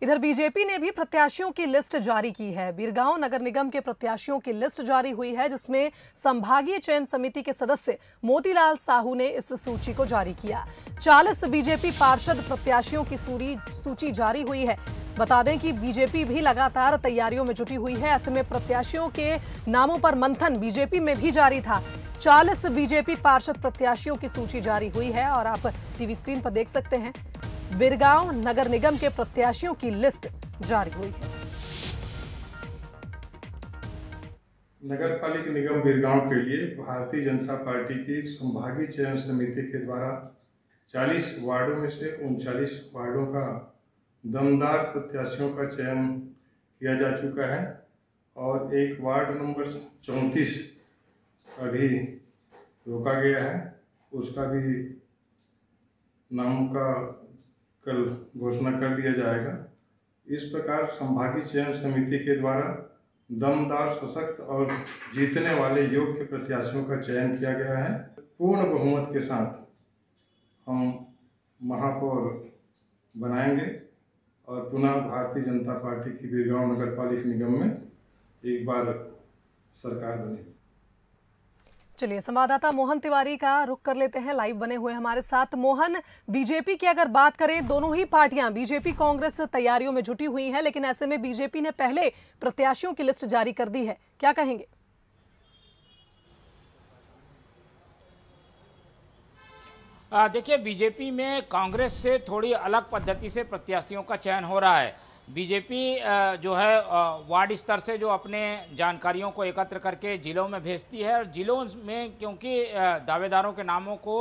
इधर बीजेपी ने भी प्रत्याशियों की लिस्ट जारी की है। बीरगांव नगर निगम के प्रत्याशियों की लिस्ट जारी हुई है, जिसमें संभागीय चयन समिति के सदस्य मोतीलाल साहू ने इस सूची को जारी किया। 40 बीजेपी पार्षद प्रत्याशियों की सूची जारी हुई है। बता दें कि बीजेपी भी लगातार तैयारियों में जुटी हुई है। ऐसे में प्रत्याशियों के नामों पर मंथन बीजेपी में भी जारी था। 40 बीजेपी पार्षद प्रत्याशियों की सूची जारी हुई है और आप टीवी स्क्रीन पर देख सकते हैं। बीरगांव नगर निगम के प्रत्याशियों की लिस्ट जारी हुई है। नगर पालिका निगम बीरगांव के लिए भारतीय जनता पार्टी की संभागीय चयन समिति के द्वारा 40 वार्डों में से 39 वार्डों का दमदार प्रत्याशियों का चयन किया जा चुका है और एक वार्ड नंबर 34 अभी रोका गया है। उसका भी नाम का कल घोषणा कर दिया जाएगा। इस प्रकार संभागीय चयन समिति के द्वारा दमदार, सशक्त और जीतने वाले योग्य प्रत्याशियों का चयन किया गया है। पूर्ण बहुमत के साथ हम महापौर बनाएंगे और पुनः भारतीय जनता पार्टी की बीरगांव नगर पालिका निगम में एक बार सरकार बनेगी। चलिए, संवाददाता मोहन तिवारी का रुख कर लेते हैं, लाइव बने हुए हमारे साथ। मोहन, बीजेपी की अगर बात करें, दोनों ही पार्टियां बीजेपी कांग्रेस तैयारियों में जुटी हुई हैं, लेकिन ऐसे में बीजेपी ने पहले प्रत्याशियों की लिस्ट जारी कर दी है, क्या कहेंगे? देखिए, बीजेपी में कांग्रेस से थोड़ी अलग पद्धति से प्रत्याशियों का चयन हो रहा है। बीजेपी जो है वार्ड स्तर से जो अपने जानकारियों को एकत्र करके जिलों में भेजती है और जिलों में क्योंकि दावेदारों के नामों को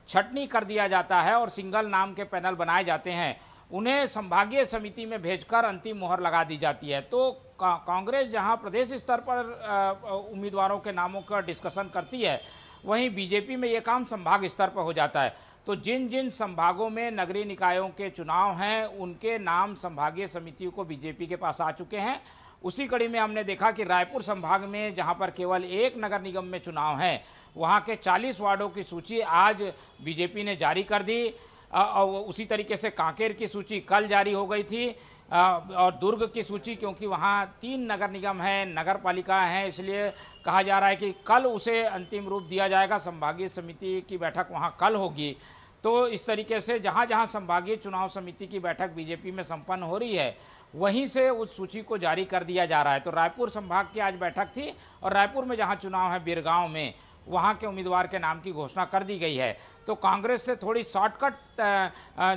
छटनी कर दिया जाता है और सिंगल नाम के पैनल बनाए जाते हैं, उन्हें संभागीय समिति में भेजकर अंतिम मोहर लगा दी जाती है। तो कांग्रेस जहां प्रदेश स्तर पर उम्मीदवारों के नामों का डिस्कशन करती है, वहीं बीजेपी में ये काम संभाग स्तर पर हो जाता है। तो जिन जिन संभागों में नगरीय निकायों के चुनाव हैं, उनके नाम संभागीय समितियों को बीजेपी के पास आ चुके हैं। उसी कड़ी में हमने देखा कि रायपुर संभाग में जहां पर केवल एक नगर निगम में चुनाव है, वहां के 40 वार्डों की सूची आज बीजेपी ने जारी कर दी। उसी तरीके से कांकेर की सूची कल जारी हो गई थी और दुर्ग की सूची, क्योंकि वहाँ 3 नगर निगम हैं, नगर पालिका हैं, इसलिए कहा जा रहा है कि कल उसे अंतिम रूप दिया जाएगा। संभागीय समिति की बैठक वहाँ कल होगी। तो इस तरीके से जहाँ जहाँ संभागीय चुनाव समिति की बैठक बीजेपी में संपन्न हो रही है, वहीं से उस सूची को जारी कर दिया जा रहा है। तो रायपुर संभाग की आज बैठक थी और रायपुर में जहाँ चुनाव है बीरगांव में, वहाँ के उम्मीदवार के नाम की घोषणा कर दी गई है। तो कांग्रेस से थोड़ी शॉर्टकट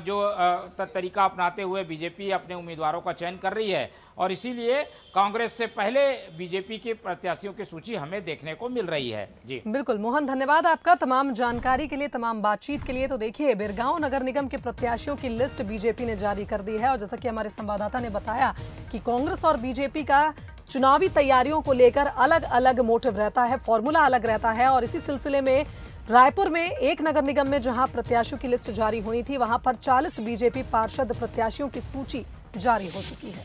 जो तरीका अपनाते हुए बीजेपी अपने उम्मीदवारों का चयन कर रही है और इसीलिए कांग्रेस से पहले बीजेपी के प्रत्याशियों की सूची हमें देखने को मिल रही है। जी बिल्कुल मोहन, धन्यवाद आपका तमाम जानकारी के लिए, तमाम बातचीत के लिए। तो देखिए, बीरगांव नगर निगम के प्रत्याशियों की लिस्ट बीजेपी ने जारी कर दी है और जैसा कि हमारे संवाददाता ने बताया कि कांग्रेस और बीजेपी का चुनावी तैयारियों को लेकर अलग अलग मोटिव रहता है, फॉर्मूला अलग रहता है। और इसी सिलसिले में रायपुर में एक नगर निगम में जहां प्रत्याशियों की लिस्ट जारी होनी थी, वहां पर 40 बीजेपी पार्षद प्रत्याशियों की सूची जारी हो चुकी है।